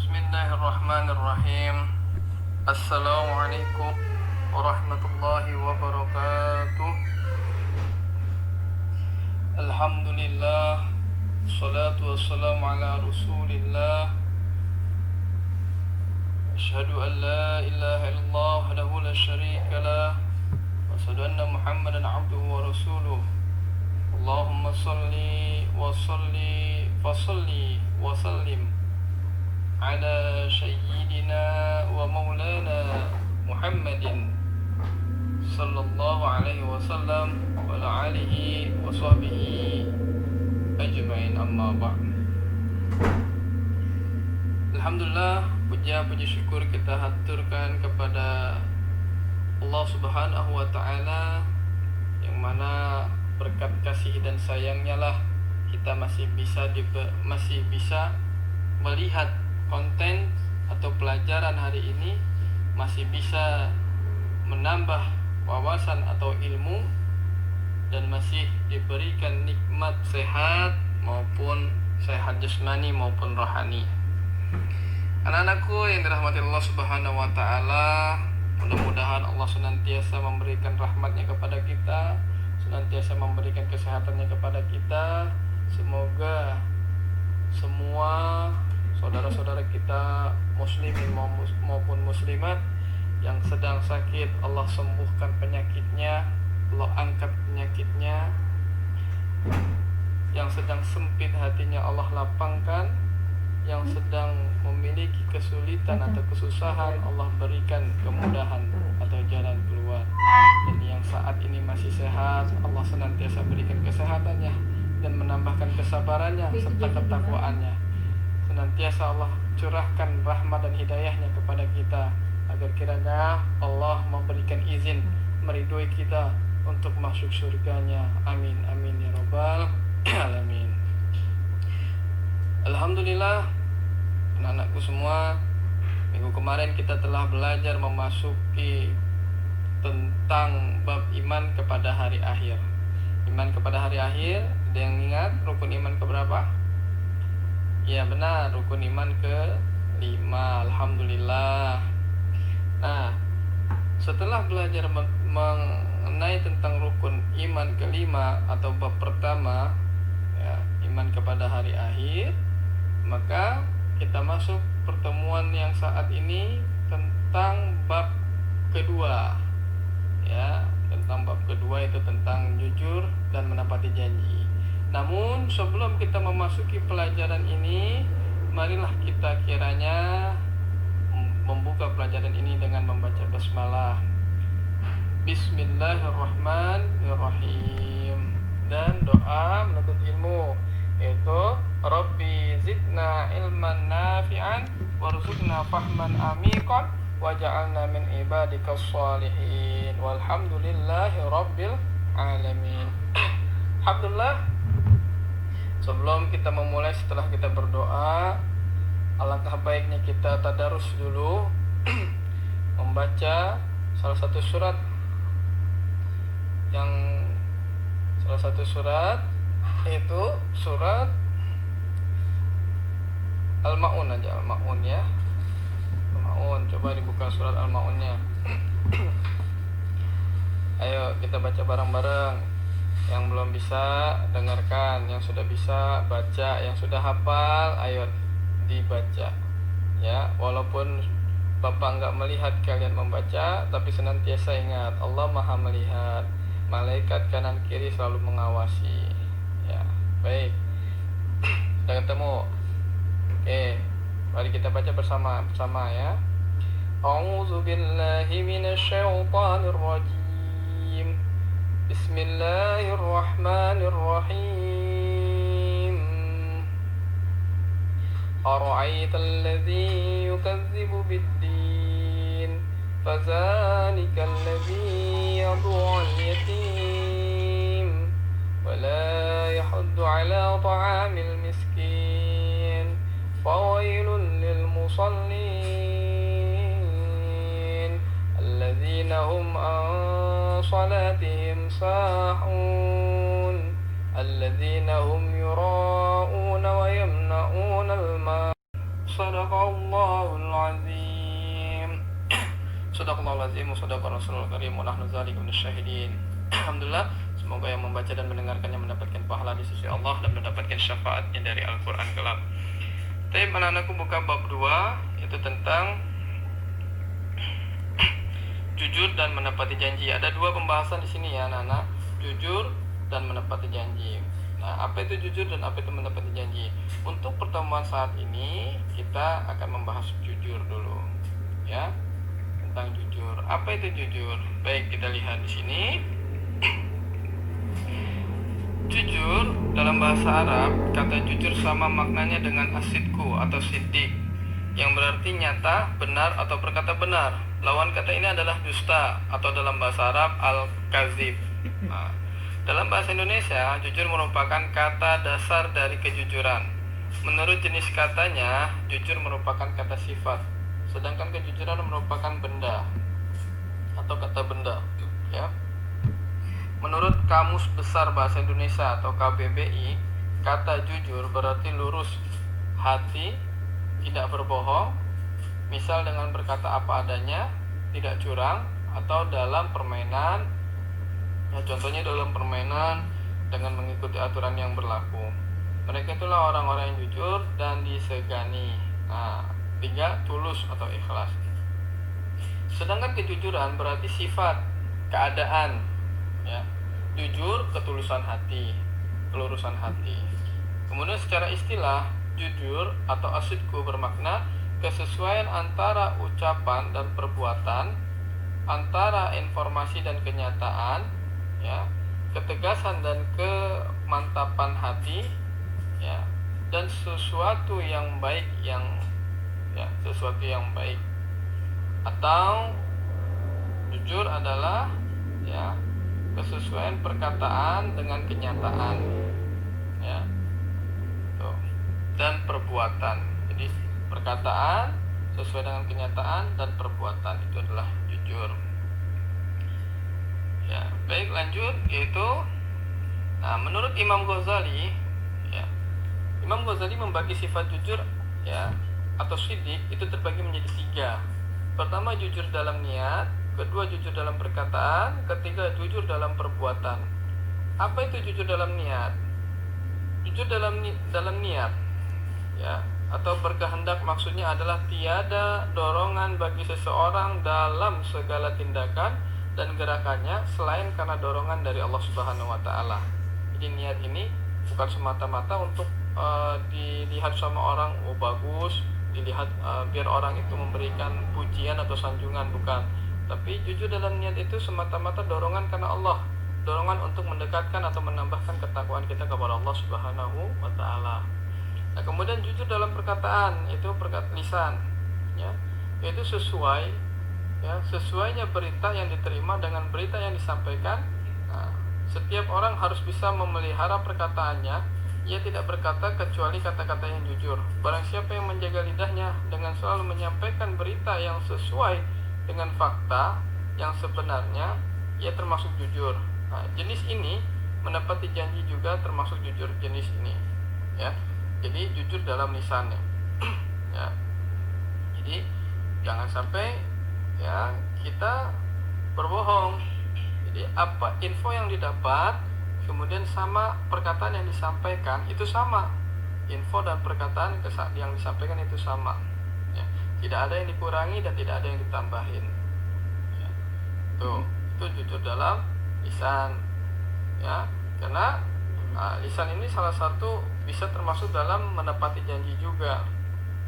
Bismillahirrahmanirrahim. Assalamualaikum warahmatullahi wabarakatuh. Alhamdulillah, salatu wassalamu ala rasulillah. Asyhadu an la ilaha illallah wahdahu la syarika lah, wa asyhadu anna Muhammadan abduhu wa rasuluh. Allahumma salli wa sallim ala sayyidina wa maulana Muhammadin sallallahu alaihi wasallam wa ala alihi wa sahbihi ajma'in, amma ba'd. Alhamdulillah, puji syukur kita haturkan kepada Allah Subhanahu wa taala, yang mana berkat kasih dan sayangnya lah kita masih bisa melihat konten atau pelajaran hari ini, masih bisa menambah wawasan atau ilmu, dan masih diberikan nikmat sehat maupun sehat jasmani maupun rohani. Anak-anakku yang dirahmati Allah Subhanahu wa taala, mudah-mudahan Allah senantiasa memberikan rahmatnya kepada kita, senantiasa memberikan kesehatannya kepada kita. Semoga semua saudara-saudara kita muslimin maupun muslimat yang sedang sakit, Allah sembuhkan penyakitnya, Allah angkat penyakitnya. Yang sedang sempit hatinya Allah lapangkan, yang sedang memiliki kesulitan atau kesusahan Allah berikan kemudahan atau jalan keluar. Dan yang saat ini masih sehat, Allah senantiasa berikan kesehatannya dan menambahkan kesabarannya serta ketakwaannya. Senantiasa Allah curahkan rahmat dan hidayahnya kepada kita, agar kiranya Allah memberikan izin meridhoi kita untuk masuk surganya. Amin amin ya rabbal alamin. Alhamdulillah, anak-anakku semua, minggu kemarin kita telah belajar memasuki tentang bab iman kepada hari akhir. Iman kepada hari akhir, ada yang ingat rukun iman keberapa? Ya benar, rukun iman ke-5. Alhamdulillah. Nah, setelah belajar mengenai tentang rukun iman ke-5 atau bab pertama, ya, iman kepada hari akhir, maka kita masuk pertemuan yang saat ini tentang bab kedua. Ya, tentang bab kedua itu tentang jujur dan menepati janji. Namun sebelum kita memasuki pelajaran ini, marilah kita kiranya membuka pelajaran ini dengan membaca basmalah. Bismillahirrahmanirrahim. Dan doa menuntut ilmu, yaitu Rabbi zidna ilman nafi'an warzuqna fahman amikan waj'alna min ibadikas shalihin walhamdulillahi rabbil alamin. Alhamdulillah, sebelum kita memulai, setelah kita berdoa, alangkah baiknya kita tadarus dulu membaca salah satu surat yaitu surat Al-Ma'un aja, Al-Ma'un ya. Al-Ma'un, coba dibuka surat Al-Ma'unnya. Ayo kita baca bareng-bareng. Yang belum bisa dengarkan, yang sudah bisa baca, yang sudah hafal ayo dibaca ya. Walaupun Bapak enggak melihat kalian membaca, tapi senantiasa ingat Allah Maha melihat. Malaikat kanan kiri selalu mengawasi ya. Baik, sudah ketemu? Oke, mari kita baca bersama ya. A'udzubillahi minasyaitonirrajim. Bismillahirrahmanirrahim. Ara'aital ladzi yukadzibu bid-din, fadzalikal ladzi yad'ul yatim wa la yahuddu 'ala ta'amil miskin, fawailun lil musallin alladzina hum salatihim sahun alladzina hum yura'una wa yamna'una al-ma. Sadaqallahul azim. Sadaqallahul azim wa sadaqa rasulul karim wa nahnu dzalika minasyahidin. Alhamdulillah, semoga yang membaca dan mendengarkannya mendapatkan pahala di sisi Allah dan mendapatkan syafaatnya dari Al-Qur'an kelak. Tapi anak-anakku buka bab 2, itu tentang jujur dan menepati janji. Ada 2 pembahasan di sini ya anak-anak, jujur dan menepati janji. Nah, apa itu jujur dan apa itu menepati janji? Untuk pertemuan saat ini kita akan membahas jujur dulu, ya, tentang jujur. Apa itu jujur? Baik, kita lihat di sini. Jujur dalam bahasa Arab, kata jujur sama maknanya dengan asidku atau siddiq, yang berarti nyata, benar atau berkata benar. Lawan kata ini adalah dusta atau dalam bahasa Arab al-kazib. Nah, dalam bahasa Indonesia, jujur merupakan kata dasar dari kejujuran. Menurut jenis katanya, jujur merupakan kata sifat, sedangkan kejujuran merupakan benda atau kata benda, ya. Menurut Kamus Besar Bahasa Indonesia atau KBBI, kata jujur berarti lurus hati, tidak berbohong, misal dengan berkata apa adanya, tidak curang, atau dalam permainan, ya, contohnya dalam permainan dengan mengikuti aturan yang berlaku. Mereka itulah orang-orang yang jujur dan disegani. Nah, 3, tulus atau ikhlas. Sedangkan kejujuran berarti sifat, keadaan, ya. Jujur, ketulusan hati, kelurusan hati. Kemudian secara istilah, jujur atau asidku bermakna kesesuaian antara ucapan dan perbuatan, antara informasi dan kenyataan, ya, ketegasan dan kemantapan hati, ya, dan sesuatu yang baik, sesuatu yang baik. Atau jujur adalah, ya, kesesuaian perkataan dengan kenyataan, ya, tuh, dan perbuatan. Jadi perkataan sesuai dengan kenyataan dan perbuatan itu adalah jujur. Ya, baik, lanjut, yaitu, nah, menurut Imam Ghazali, ya, Imam Ghazali membagi sifat jujur, ya, atau siddiq itu terbagi menjadi 3. Pertama, jujur dalam niat. Kedua, jujur dalam perkataan. Ketiga, jujur dalam perbuatan. Apa itu jujur dalam niat? Jujur dalam niat, ya, atau berkehendak maksudnya adalah tiada dorongan bagi seseorang dalam segala tindakan dan gerakannya selain karena dorongan dari Allah Subhanahu wa taala. Jadi niat ini bukan semata-mata untuk dilihat sama orang, oh bagus, dilihat biar orang itu memberikan pujian atau sanjungan, bukan. Tapi jujur dalam niat itu semata-mata dorongan karena Allah, dorongan untuk mendekatkan atau menambahkan ketakwaan kita kepada Allah Subhanahu wa taala. Nah, kemudian jujur dalam perkataan itu lisan, ya, yaitu sesuai, ya, sesuainya berita yang diterima dengan berita yang disampaikan. Nah, setiap orang harus bisa memelihara perkataannya. Ia tidak berkata kecuali kata-kata yang jujur. Barang siapa yang menjaga lidahnya dengan selalu menyampaikan berita yang sesuai dengan fakta yang sebenarnya, ia termasuk jujur. Nah, jenis ini menepati janji juga termasuk jujur jenis ini, ya. Jadi jujur dalam lisannya, ya. Jadi jangan sampai, ya, kita berbohong. Jadi apa info yang didapat kemudian sama perkataan yang disampaikan itu sama, info dan perkataan yang disampaikan itu sama, ya. Tidak ada yang dikurangi dan tidak ada yang ditambahin, ya. Itu jujur dalam lisan, ya. Karena lisan ini salah satu bisa termasuk dalam menepati janji juga,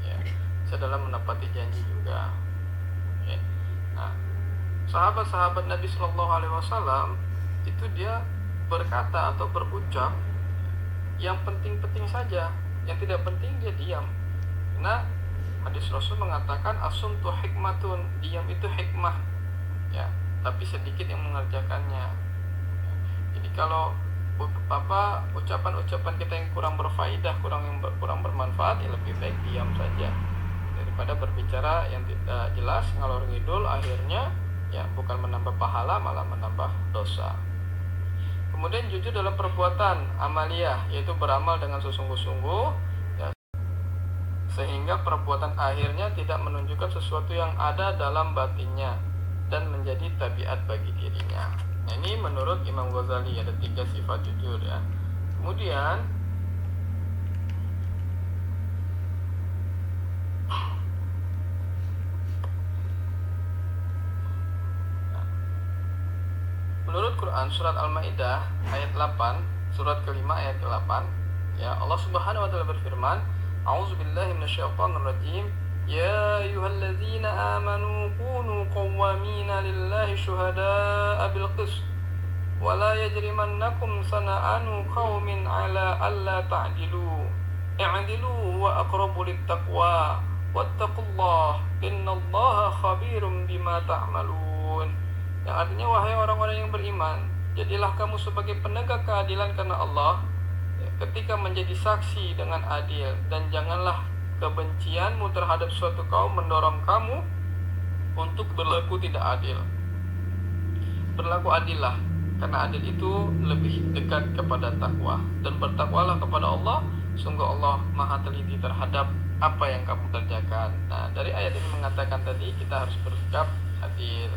ya. Bisa dalam menepati janji juga, ya. Nah, sahabat-sahabat Nabi Shallallahu Alaihi Wasallam itu dia berkata atau berucap yang penting-penting saja, yang tidak penting dia diam. Karena hadis Rasul mengatakan asumtu hikmatun, diam itu hikmah, ya, tapi sedikit yang mengerjakannya. Jadi kalau ucapan-ucapan kita yang kurang berfaedah, kurang bermanfaat, ya lebih baik diam saja daripada berbicara yang tidak jelas, ngalor ngidul, akhirnya, ya, bukan menambah pahala malah menambah dosa. Kemudian jujur dalam perbuatan amaliyah, yaitu beramal dengan sesungguh-sungguh, ya. sehingga perbuatan akhirnya tidak menunjukkan sesuatu yang ada dalam batinnya dan menjadi tabiat bagi dirinya. Nah, ini menurut Imam Ghazali ada 3 sifat jujur ya. Kemudian menurut Quran surat Al-Maidah ayat 8, surat kelima ayat ke-8, ya, Allah Subhanahu wa taala berfirman, A'udzubillahi minasyaitonirrajim. Ya ayyuhalladzina amanu kunu qawwamina lillahi syuhada'a bil qist wa la yajrimannakum sana'anu qaumin 'ala alla ta'dilu i'dilu wa aqrabu littaqwa wattaqullaha innallaha khabirum bima ta'malun. Yang artinya, wahai orang-orang yang beriman, jadilah kamu sebagai penegak keadilan karena Allah ketika menjadi saksi dengan adil, dan janganlah kebencianmu terhadap suatu kaum mendorong kamu untuk berlaku tidak adil. Berlaku adillah, karena adil itu lebih dekat kepada takwa, dan bertakwalah kepada Allah, sungguh Allah maha teliti terhadap apa yang kamu kerjakan. Nah, dari ayat ini mengatakan tadi kita harus bersikap adil,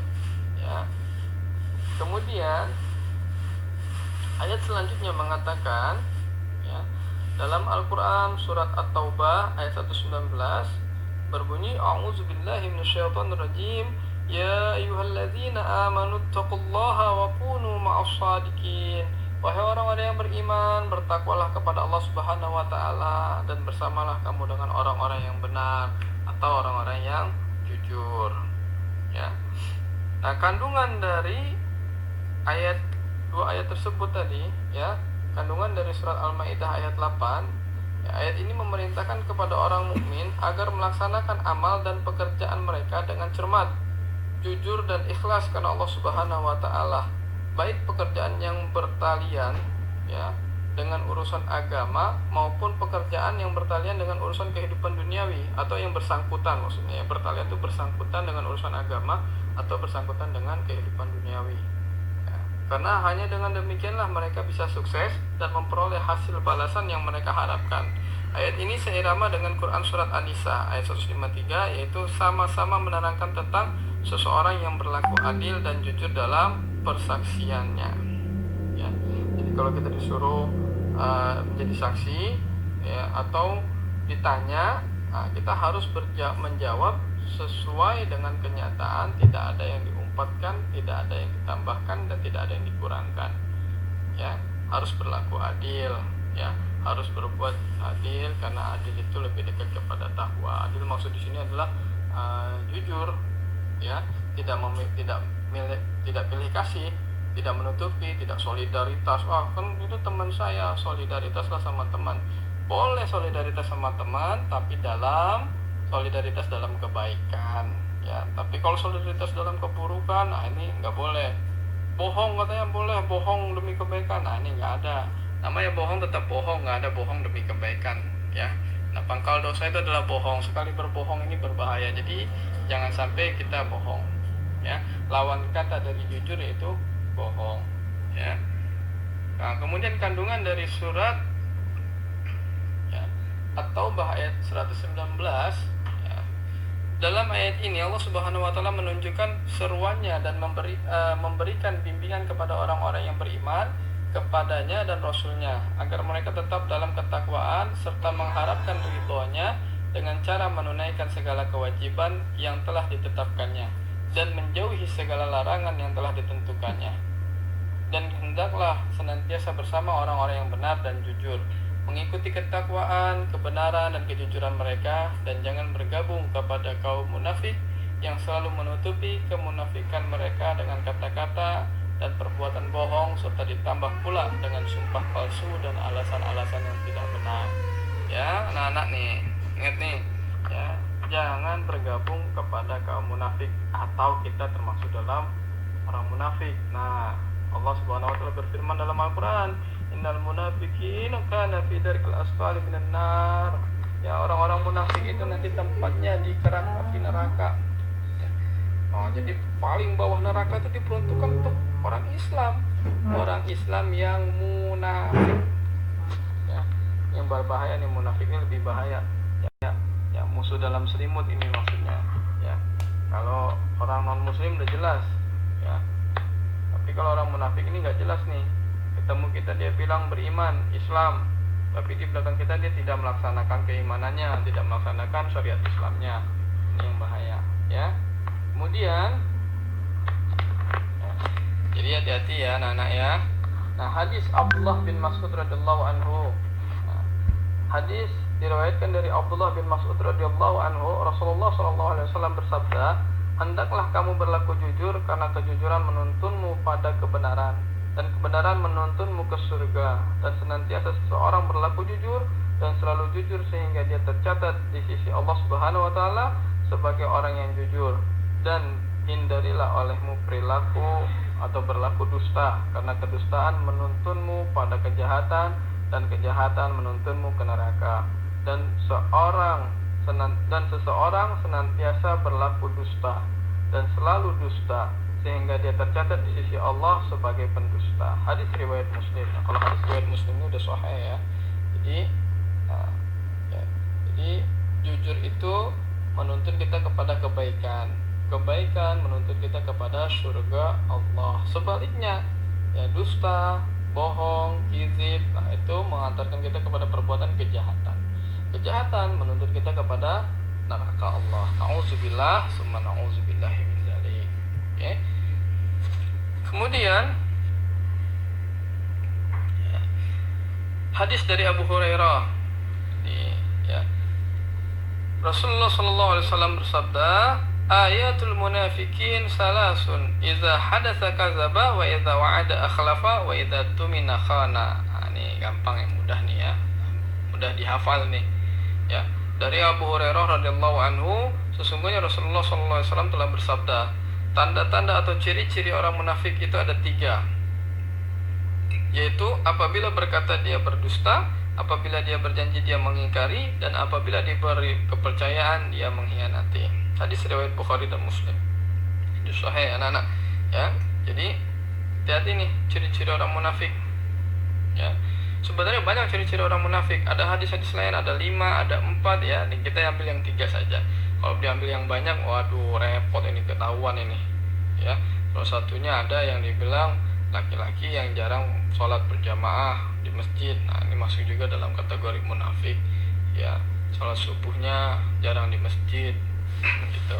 ya. Kemudian ayat selanjutnya mengatakan, ya, dalam Al-Quran surat At-Taubah ayat 119 berbunyi, A'udzubillahi minasyaitonirrajim. Ya ayyuhalladzina amanu taqullaha wa kunu ma'as shadiqin. Wahai orang-orang yang beriman, bertakwalah kepada Allah Subhanahu wa taala dan bersamalah kamu dengan orang-orang yang benar atau orang-orang yang jujur, ya. Nah, kandungan dari dua ayat tersebut tadi, ya, kandungan dari surat Al-Maidah ayat 8, ya, ayat ini memerintahkan kepada orang mukmin agar melaksanakan amal dan pekerjaan mereka dengan cermat, jujur dan ikhlas karena Allah Subhanahu wa taala, baik pekerjaan yang bertalian, ya, dengan urusan agama maupun pekerjaan yang bertalian dengan urusan kehidupan duniawi atau yang bersangkutan, maksudnya yang bertalian itu bersangkutan dengan urusan agama atau bersangkutan dengan kehidupan duniawi. Karena hanya dengan demikianlah mereka bisa sukses dan memperoleh hasil balasan yang mereka harapkan. Ayat ini seirama dengan Quran surat An-Nisa ayat 153, yaitu sama-sama menerangkan tentang seseorang yang berlaku adil dan jujur dalam persaksiannya, ya. Jadi kalau kita disuruh menjadi saksi, ya, atau ditanya, kita harus menjawab sesuai dengan kenyataan, tidak ada yang diumpatkan, tidak ada yang ditambahkan, dan tidak ada yang dikurangkan, ya. Harus berlaku adil, ya, harus berbuat adil karena adil itu lebih dekat kepada takwa. Adil maksud di sini adalah jujur, ya, tidak pilih kasih, tidak menutupi, tidak solidaritas. Wah, kan itu teman saya, solidaritaslah sama teman. Boleh solidaritas sama teman, tapi solidaritas dalam kebaikan, ya. Tapi kalau solidaritas dalam keburukan, nah ini nggak boleh. Bohong katanya boleh, bohong demi kebaikan, nah ini nggak ada. Namanya bohong tetap bohong, nggak ada bohong demi kebaikan, ya. Nah, pangkal dosa itu adalah bohong. Sekali berbohong ini berbahaya, jadi jangan sampai kita bohong, ya. Lawan kata dari jujur yaitu bohong, ya. Nah, kemudian kandungan dari surat, ya, At-Taubah ayat 119, ya. Dalam ayat ini Allah Subhanahu wa taala menunjukkan seruannya dan memberikan bimbingan kepada orang-orang yang beriman kepadanya dan Rasulnya agar mereka tetap dalam ketakwaan serta mengharapkan ridhonya dengan cara menunaikan segala kewajiban yang telah ditetapkannya dan menjauhi segala larangan yang telah ditentukannya. Dan hendaklah senantiasa bersama orang-orang yang benar dan jujur, mengikuti ketakwaan, kebenaran dan kejujuran mereka, dan jangan bergabung kepada kaum munafik yang selalu menutupi kemunafikan mereka dengan kata-kata dan perbuatan bohong, serta ditambah pula dengan sumpah palsu dan alasan-alasan yang tidak benar. Ya, anak-anak nih, ingat nih, ya, jangan bergabung kepada kaum munafik atau kita termasuk dalam orang munafik. Nah, Allah Subhanahu wa taala berfirman dalam Al-Qur'an, innal munafiqina kana fi darkil asfali minan nar. Ya, orang-orang munafik itu nanti tempatnya di kerak api neraka. Oh, jadi paling bawah neraka itu diperuntukkan untuk orang Islam, orang Islam yang munafik, ya. Yang berbahaya nih, munafik ini lebih bahaya, ya. dalam selimut ini maksudnya, ya. Kalau orang non muslim udah jelas, ya. Tapi kalau orang munafik ini nggak jelas nih. Ketemu kita dia bilang beriman Islam, tapi di belakang kita dia tidak melaksanakan keimanannya, tidak melaksanakan syariat Islamnya. Ini yang bahaya, ya. Kemudian, ya, jadi hati-hati ya anak-anak ya. Nah, hadis Abdullah bin Mas'ud radhiyallahu anhu. Nah, hadis diriwayatkan dari Abdullah bin Mas'ud radhiyallahu anhu, Rasulullah sallallahu alaihi wasallam bersabda, "Hendaklah kamu berlaku jujur karena kejujuran menuntunmu pada kebenaran dan kebenaran menuntunmu ke surga, dan senantiasa seseorang berlaku jujur dan selalu jujur sehingga dia tercatat di sisi Allah Subhanahu wa taala sebagai orang yang jujur, dan hindarilah olehmu perilaku atau berlaku dusta karena kedustaan menuntunmu pada kejahatan dan kejahatan menuntunmu ke neraka, dan seseorang senantiasa berlaku dusta dan selalu dusta sehingga dia tercatat di sisi Allah sebagai pendusta." Hadis riwayat Muslim. Nah, kalau hadis riwayat Muslim ini udah sahih ya. Jadi jujur itu menuntun kita kepada kebaikan. Kebaikan menuntun kita kepada surga Allah. Sebaliknya, ya dusta, bohong, kizib, nah itu mengantarkan kita kepada perbuatan kejahatan. Kejahatan menuntun kita kepada neraka Allah. Nauzubillah, summa nauzubillahi min dzalik. Oke. Kemudian hadis dari Abu Hurairah. Ya. Rasulullah sallallahu alaihi wasallam bersabda, "Ayatul munafikin salasun, idza hadatsa kadzaba wa idza wa'ada akhlafa wa idza tumina khana." Nah, ini gampang ya, mudah nih ya. Mudah dihafal nih. Ya, dari Abu Hurairah radhiyallahu anhu, sesungguhnya Rasulullah sallallahu alaihi wasallam telah bersabda, tanda-tanda atau ciri-ciri orang munafik itu ada 3, yaitu apabila berkata dia berdusta, apabila dia berjanji dia mengingkari, dan apabila diberi kepercayaan dia mengkhianati. Hadis riwayat Bukhari dan Muslim. Itu sahih anak-anak ya. Jadi hati-hati nih ciri-ciri orang munafik ya. Sebenarnya banyak ciri-ciri orang munafik. Ada hadis-hadis lain, ada 5, ada 4 ya. Nih, kita ambil yang 3 saja. Kalau diambil yang banyak, waduh repot ini, ketahuan ini ya. Salah satunya ada yang dibilang laki-laki yang jarang sholat berjamaah di masjid. Nah, ini masuk juga dalam kategori munafik ya. Sholat subuhnya jarang di masjid gitu.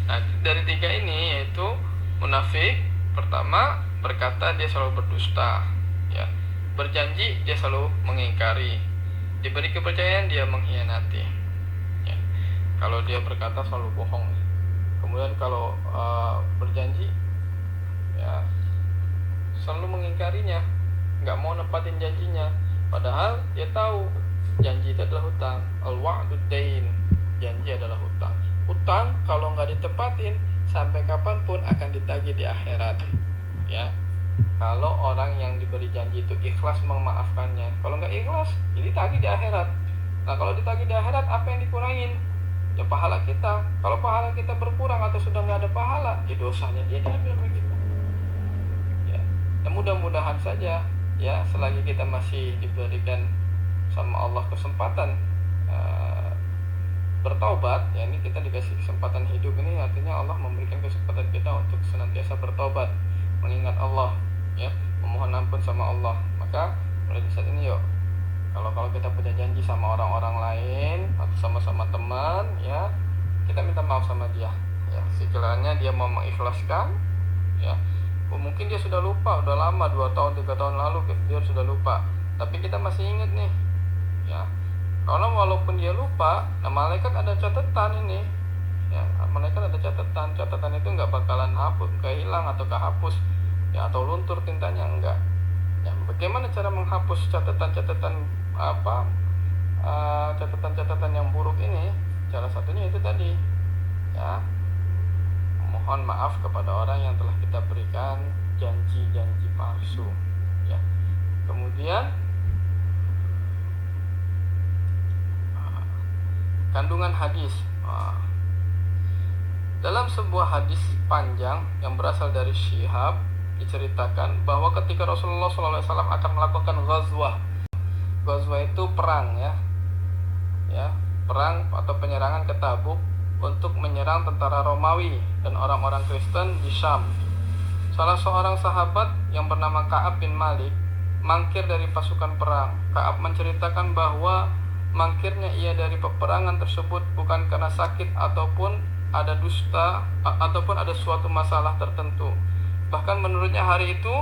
Nah, dari 3 ini yaitu munafik. Pertama, berkata dia selalu berdusta ya. Berjanji dia selalu mengingkari, diberi kepercayaan dia mengkhianati ya. Kalau dia berkata selalu bohong. Kemudian kalau berjanji ya selalu mengingkarinya, nggak mau nepatin janjinya, padahal dia tahu janji itu adalah hutang. Al-wa'du dain, janji adalah hutang. Hutang kalau nggak ditepatin sampai kapanpun akan ditagih di akhirat ya. Kalau orang yang diberi janji itu ikhlas memaafkannya, kalau nggak ikhlas jadi tagih di akhirat. Nah, kalau ditagih di akhirat, apa yang dikurangin? Ya pahala kita. Kalau pahala kita berkurang atau sudah nggak ada pahala, ya dosanya dia diambil oleh kita ya. Dan mudah-mudahan saja ya, selagi kita masih diberikan sama Allah kesempatan bertaubat ya, ini kita dikasih kesempatan hidup ini, artinya Allah memberikan kesempatan kita untuk senantiasa bertaubat, mengingat Allah ya, memohon ampun sama Allah. Maka mulai saat ini yuk, kalau kita punya janji sama orang-orang lain atau sama-sama teman ya, kita minta maaf sama dia ya. Sekiranya dia mau mengikhlaskan ya, mungkin dia sudah lupa, udah lama, 2 tahun 3 tahun lalu dia sudah lupa, tapi kita masih ingat nih ya. Kalau walaupun dia lupa, nah malaikat ada catatan ini ya, malaikat ada catatan itu nggak bakalan hapus, nggak hilang atau kehapus ya, atau luntur tintanya, enggak ya. Bagaimana cara menghapus catatan-catatan catatan yang buruk ini? Salah satunya itu tadi ya, mohon maaf kepada orang yang telah kita berikan janji-janji palsu ya. Kemudian kandungan hadis. Dalam sebuah hadis panjang yang berasal dari Syihab diceritakan bahwa ketika Rasulullah SAW akan melakukan ghazwah itu perang ya, perang atau penyerangan ke Tabuk untuk menyerang tentara Romawi dan orang-orang Kristen di Syam. Salah seorang sahabat yang bernama Ka'ab bin Malik mangkir dari pasukan perang. Ka'ab menceritakan bahwa mangkirnya ia dari peperangan tersebut bukan karena sakit ataupun ada dusta ataupun ada suatu masalah tertentu. Bahkan menurutnya hari itu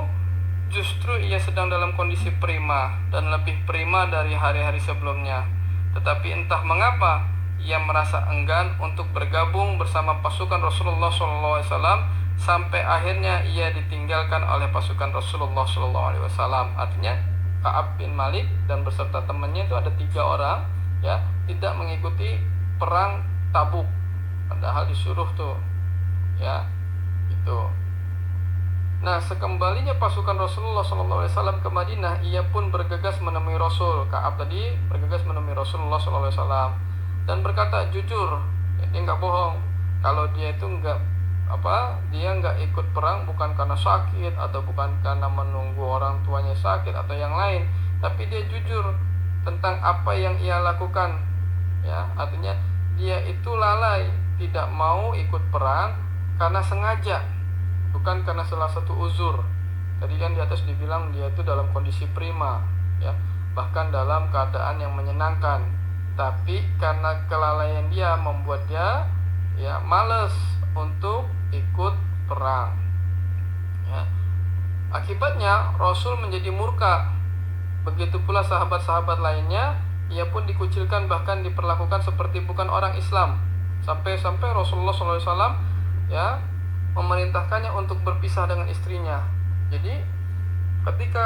justru ia sedang dalam kondisi prima dan lebih prima dari hari-hari sebelumnya. Tetapi entah mengapa ia merasa enggan untuk bergabung bersama pasukan Rasulullah SAW sampai akhirnya ia ditinggalkan oleh pasukan Rasulullah SAW. Artinya Ka'ab bin Malik dan beserta temannya itu ada 3 orang ya tidak mengikuti perang Tabuk, padahal disuruh tuh ya itu. Nah, sekembalinya pasukan Rasulullah SAW ke Madinah, ia pun bergegas menemui Rasul. Ka'ab tadi bergegas menemui Rasulullah SAW dan berkata jujur, dia nggak bohong kalau dia itu dia nggak ikut perang bukan karena sakit atau bukan karena menunggu orang tuanya sakit atau yang lain, tapi dia jujur tentang apa yang ia lakukan. Ya, artinya dia itu lalai, tidak mau ikut perang karena sengaja, bukan karena salah satu uzur. Tadi kan di atas dibilang dia itu dalam kondisi prima, ya, bahkan dalam keadaan yang menyenangkan. Tapi karena kelalaian dia membuat dia ya malas untuk ikut perang. Ya. Akibatnya Rasul menjadi murka. Begitu pula sahabat-sahabat lainnya, ia pun dikucilkan bahkan diperlakukan seperti bukan orang Islam. Sampai-sampai Rasulullah SAW ya memerintahkannya untuk berpisah dengan istrinya. Jadi ketika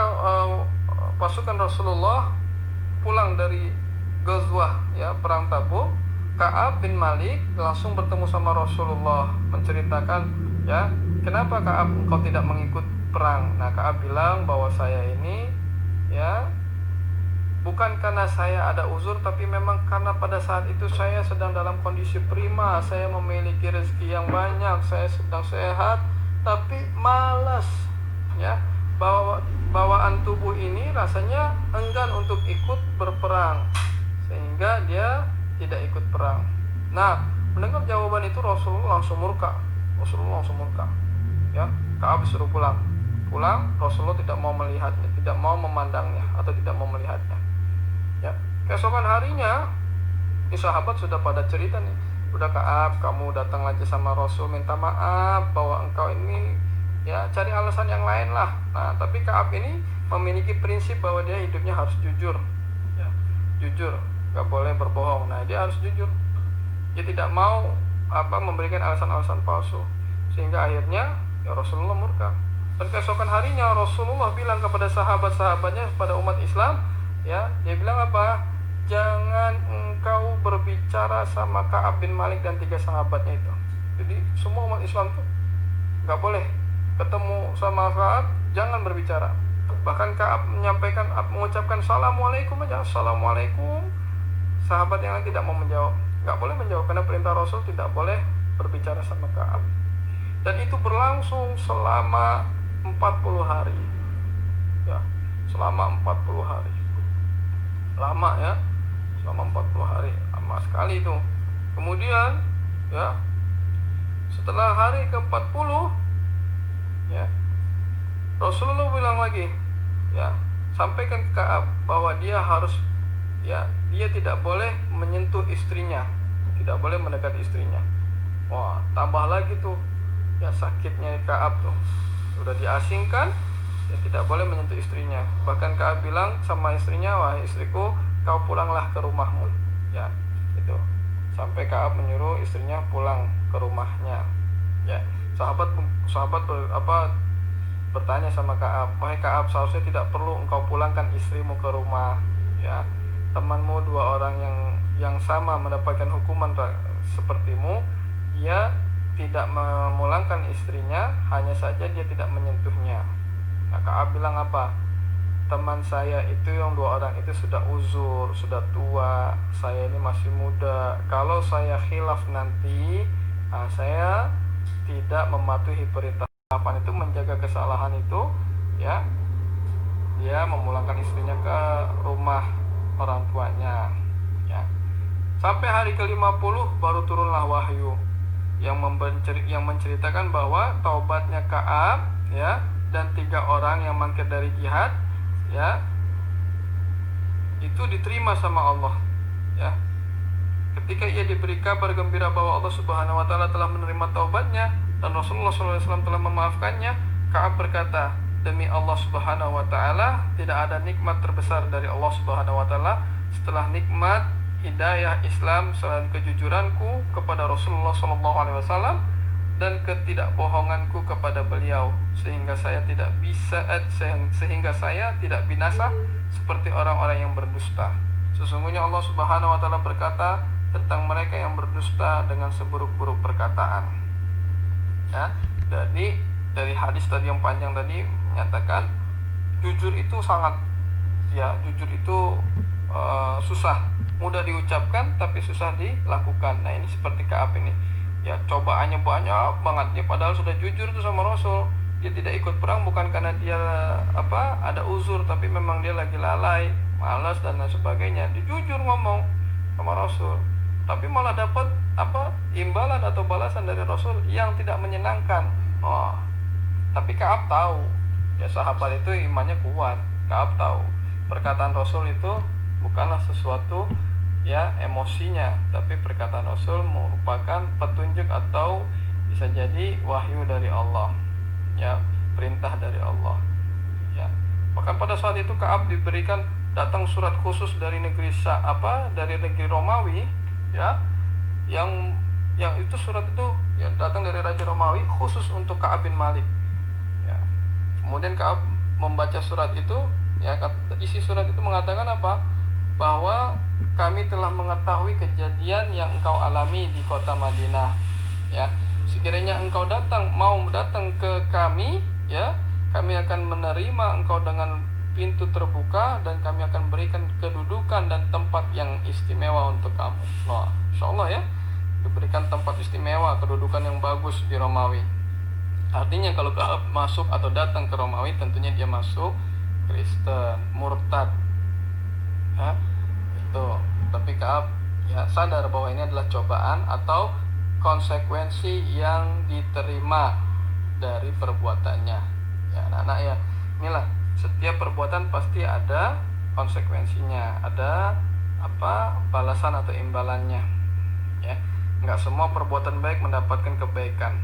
pasukan Rasulullah pulang dari Ghazwah ya perang Tabuk, Ka'ab bin Malik langsung bertemu sama Rasulullah menceritakan ya kenapa Ka'ab engkau tidak mengikut perang. Nah, Ka'ab bilang bahwa saya ini ya bukan karena saya ada uzur, tapi memang karena pada saat itu saya sedang dalam kondisi prima, saya memiliki rezeki yang banyak, saya sedang sehat, tapi malas ya, bawaan tubuh ini rasanya enggan untuk ikut berperang, sehingga dia tidak ikut perang. Nah, mendengar jawaban itu Rasulullah langsung murka. Ya, Ka'ab disuruh pulang. Rasulullah tidak mau melihatnya, tidak mau memandangnya atau tidak mau melihatnya. Ya, keesokan harinya, ini sahabat sudah pada cerita nih, udah Ka'ab, kamu datang aja sama Rasul minta maaf bahwa engkau ini ya cari alasan yang lain lah. Nah, tapi Ka'ab ini memiliki prinsip bahwa dia hidupnya harus jujur, ya, jujur, gak boleh berbohong. Nah, dia harus jujur. Dia tidak mau memberikan alasan-alasan palsu, sehingga akhirnya ya Rasulullah murka. Dan keesokan harinya Rasulullah bilang kepada sahabat-sahabatnya, pada umat Islam, ya, dia bilang apa? Jangan engkau berbicara sama Ka'ab bin Malik dan 3 sahabatnya itu. Jadi semua umat Islam tuh nggak boleh ketemu sama Ka'ab, jangan berbicara. Bahkan Ka'ab mengucapkan assalamualaikum aja, assalamualaikum. Sahabat yang lain tidak mau menjawab, nggak boleh menjawab karena perintah Rasul tidak boleh berbicara sama Ka'ab. Dan itu berlangsung selama 40 hari. Ya, selama 40 hari. Lama ya, selama 40 hari, lama sekali itu. Kemudian ya, setelah hari ke-40 ya, Rasulullah bilang lagi, ya, sampaikan ke Ka'ab bahwa dia harus ya, dia tidak boleh menyentuh istrinya, tidak boleh mendekati istrinya. Wah, tambah lagi tuh ya sakitnya Ka'ab tuh, sudah diasingkan, ya tidak boleh menyentuh istrinya. Bahkan Ka'ab bilang sama istrinya, wah istriku, kau pulanglah ke rumahmu, ya itu. Sampai Ka'ab menyuruh istrinya pulang ke rumahnya. Ya, sahabat bertanya sama Ka'ab, wahai Ka'ab, seharusnya tidak perlu engkau pulangkan istrimu ke rumah. Ya, temanmu 2 orang yang sama mendapatkan hukuman sepertimu, ia tidak memulangkan istrinya, hanya saja dia tidak menyentuhnya. Nah, Ka'ab bilang apa? Teman saya itu yang 2 orang itu sudah uzur, sudah tua, saya ini masih muda. Kalau saya khilaf nanti, saya tidak mematuhi perintah kapan itu menjaga kesalahan itu, ya, dia memulangkan istrinya ke rumah orang tuanya, ya. Sampai hari ke-50 baru turunlah wahyu yang menceritakan bahwa taubatnya Ka'ab, ya, dan 3 orang yang mangkir dari jihad, ya, itu diterima sama Allah, ya. Ketika ia diberi kabar gembira bahwa Allah Subhanahu wa taala telah menerima taubatnya dan Rasulullah SAW telah memaafkannya, Ka'ab berkata, demi Allah Subhanahu wa taala, tidak ada nikmat terbesar dari Allah Subhanahu wa taala setelah nikmat hidayah Islam selain kejujuranku kepada Rasulullah SAW dan ketidakbohonganku kepada beliau, sehingga saya tidak binasa seperti orang-orang yang berdusta. Sesungguhnya Allah Subhanahu wa taala berkata tentang mereka yang berdusta dengan seburuk-buruk perkataan. Ya, jadi dari hadis tadi yang panjang tadi menyatakan jujur itu jujur itu susah, mudah diucapkan tapi susah dilakukan. Nah, ini seperti Ka'ab ini. Ya, cobaannya banyak banget. Dia padahal sudah jujur tuh sama Rasul. Dia tidak ikut perang bukan karena dia ada uzur, tapi memang dia lagi lalai, malas dan lain sebagainya. Dia jujur ngomong sama Rasul, tapi malah dapat imbalan atau balasan dari Rasul yang tidak menyenangkan. Tapi Ka'ab tahu, ya, sahabat itu imannya kuat. Ka'ab tahu perkataan Rasul itu bukanlah sesuatu, ya, emosinya, tapi perkataan Rasul merupakan petunjuk atau bisa jadi wahyu dari Allah, ya, perintah dari Allah, ya. Bahkan pada saat itu Ka'ab diberikan datang surat khusus dari negeri Romawi, ya, yang itu surat itu ya datang dari Raja Romawi khusus untuk Ka'ab bin Malik, ya. Kemudian Ka'ab membaca surat itu, ya, isi surat itu mengatakan apa? Bahwa kami telah mengetahui kejadian yang engkau alami di kota Madinah, ya. Sekiranya engkau mau datang ke kami, ya, kami akan menerima engkau dengan pintu terbuka dan kami akan berikan kedudukan dan tempat yang istimewa untuk kamu. Nah, insyaallah, ya, diberikan tempat istimewa, kedudukan yang bagus di Romawi. Artinya kalau masuk atau datang ke Romawi, tentunya dia masuk Kristen, murtad, ya, itu. Tapi Ka'ab, ya, sadar bahwa ini adalah cobaan atau konsekuensi yang diterima dari perbuatannya. Ya, anak-anak, ya, inilah setiap perbuatan pasti ada konsekuensinya, ada balasan atau imbalannya, ya. Nggak semua perbuatan baik mendapatkan kebaikan,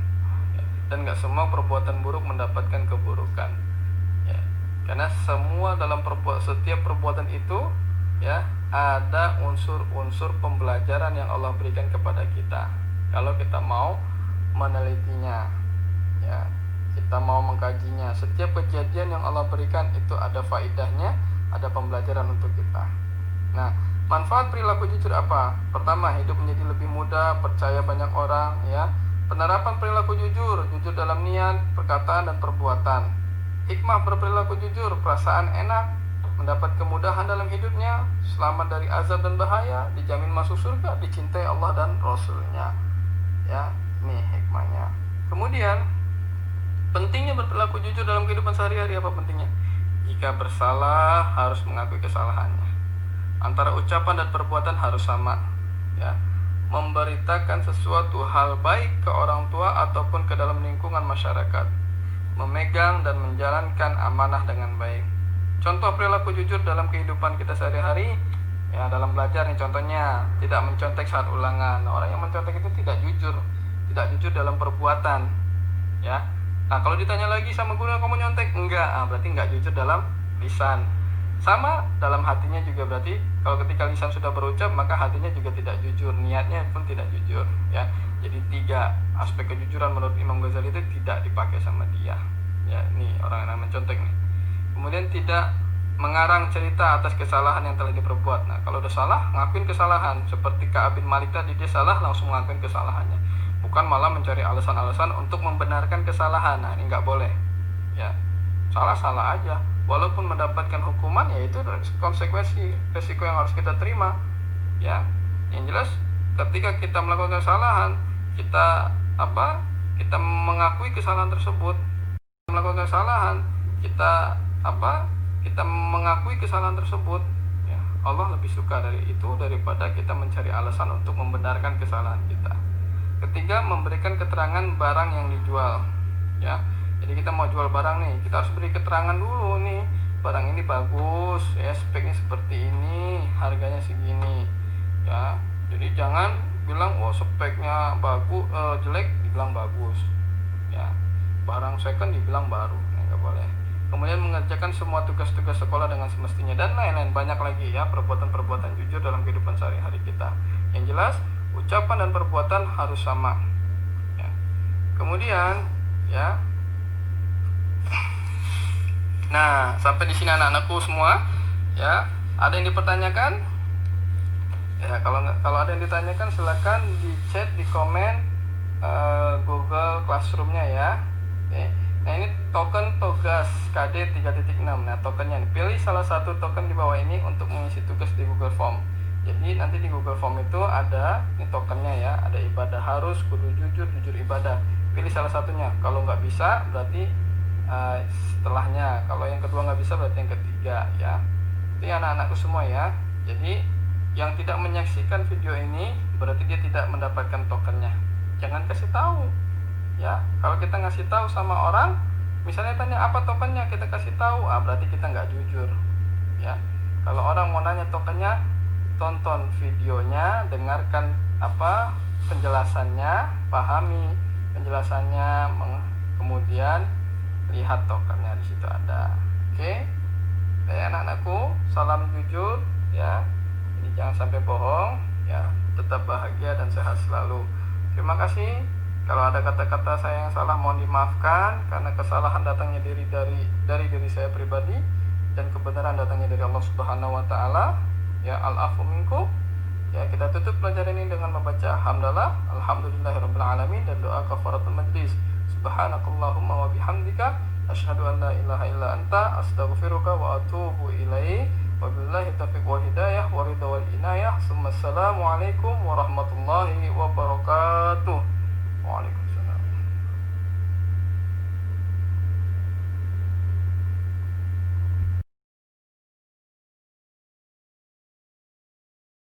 ya, dan nggak semua perbuatan buruk mendapatkan keburukan, ya. Karena semua dalam setiap perbuatan itu, ya, ada unsur-unsur pembelajaran yang Allah berikan kepada kita. Kalau kita mau menelitinya, ya, kita mau mengkajinya, setiap kejadian yang Allah berikan itu ada faedahnya, ada pembelajaran untuk kita. Nah, manfaat perilaku jujur apa? Pertama, hidup menjadi lebih mudah, percaya banyak orang, ya. Penerapan perilaku jujur dalam niat, perkataan dan perbuatan. Hikmah berperilaku jujur, perasaan enak, mendapat kemudahan dalam hidupnya, selamat dari azab dan bahaya, dijamin masuk surga, dicintai Allah dan Rasulnya, ya. Ini hikmahnya. Kemudian pentingnya berperilaku jujur dalam kehidupan sehari-hari. Apa pentingnya? Jika bersalah harus mengakui kesalahannya. Antara ucapan dan perbuatan harus sama, ya. Memberitakan sesuatu hal baik ke orang tua ataupun ke dalam lingkungan masyarakat. Memegang dan menjalankan amanah dengan baik. Contoh perilaku jujur dalam kehidupan kita sehari-hari, ya, dalam belajar nih, contohnya tidak mencontek saat ulangan. Orang yang mencontek itu tidak jujur dalam perbuatan, ya. Nah, kalau ditanya lagi sama guru, kamu nyontek? Enggak, berarti enggak jujur dalam lisan. Sama dalam hatinya juga, berarti kalau ketika lisan sudah berucap maka hatinya juga tidak jujur, niatnya pun tidak jujur, ya. Jadi 3 aspek kejujuran menurut Imam Ghazali itu tidak dipakai sama dia, ya. Ini orang yang mencontek nih. Kemudian tidak mengarang cerita atas kesalahan yang telah diperbuat. Nah, kalau udah salah, ngakuin kesalahan. Seperti Ka'ab bin Malik tadi, dia salah langsung ngakuin kesalahannya, bukan malah mencari alasan-alasan untuk membenarkan kesalahan. Nah, ini nggak boleh, ya. Salah aja, walaupun mendapatkan hukuman, ya itu konsekuensi, resiko yang harus kita terima, ya. Yang jelas ketika kita melakukan kesalahan, kita mengakui kesalahan tersebut. Melakukan kesalahan, kita mengakui kesalahan tersebut, ya. Allah lebih suka dari itu daripada kita mencari alasan untuk membenarkan kesalahan kita. Ketiga, memberikan keterangan barang yang dijual, ya. Jadi kita mau jual barang nih, kita harus beri keterangan dulu nih, barang ini bagus, ya, speknya seperti ini, harganya segini, ya. Jadi jangan bilang speknya bagus, jelek dibilang bagus, ya. Barang second dibilang baru, nggak boleh. Kemudian mengerjakan semua tugas-tugas sekolah dengan semestinya dan lain-lain, banyak lagi ya perbuatan-perbuatan jujur dalam kehidupan sehari-hari kita. Yang jelas ucapan dan perbuatan harus sama, ya. Kemudian ya, nah sampai di sini anak-anakku semua, ya. Ada yang dipertanyakan? Ya, kalau ada yang ditanyakan silakan di chat, di komen Google Classroom-nya ya. Oke. Nah ini token tugas KD 3.6. Nah tokennya, pilih salah satu token di bawah ini untuk mengisi tugas di Google Form. Jadi nanti di Google Form itu ada ini tokennya ya, ada ibadah harus, kudu jujur, jujur ibadah. Pilih salah satunya. Kalau nggak bisa berarti setelahnya. Kalau yang kedua nggak bisa berarti yang ketiga ya. Itu ya anak-anakku semua ya. Jadi yang tidak menyaksikan video ini berarti dia tidak mendapatkan tokennya. Jangan kasih tahu. Ya, kalau kita ngasih tahu sama orang, misalnya tanya apa tokennya, kita kasih tahu, berarti kita nggak jujur. Ya, kalau orang mau nanya tokennya, tonton videonya, dengarkan apa penjelasannya, pahami penjelasannya, kemudian lihat tokennya di situ ada. Oke, anak-anakku, salam jujur, ya. Jadi jangan sampai bohong, ya. Tetap bahagia dan sehat selalu. Terima kasih. Kalau ada kata-kata saya yang salah mohon dimaafkan, karena kesalahan datangnya dari diri saya pribadi dan kebenaran datangnya dari Allah Subhanahu wa taala. Ya, al-afu minkum. Ya, kita tutup pelajaran ini dengan membaca hamdalah, alhamdulillahirabbil alamin, dan doa kafaratul majlis. Subhanakallahumma wa bihamdika asyhadu an la ilaha illa anta astaghfiruka wa atubu ilaik. Wabillahi taufiq wal hidayah wa ridha wal inayah. Assalamualaikum warahmatullahi wabarakatuh. Waalaikumsalam.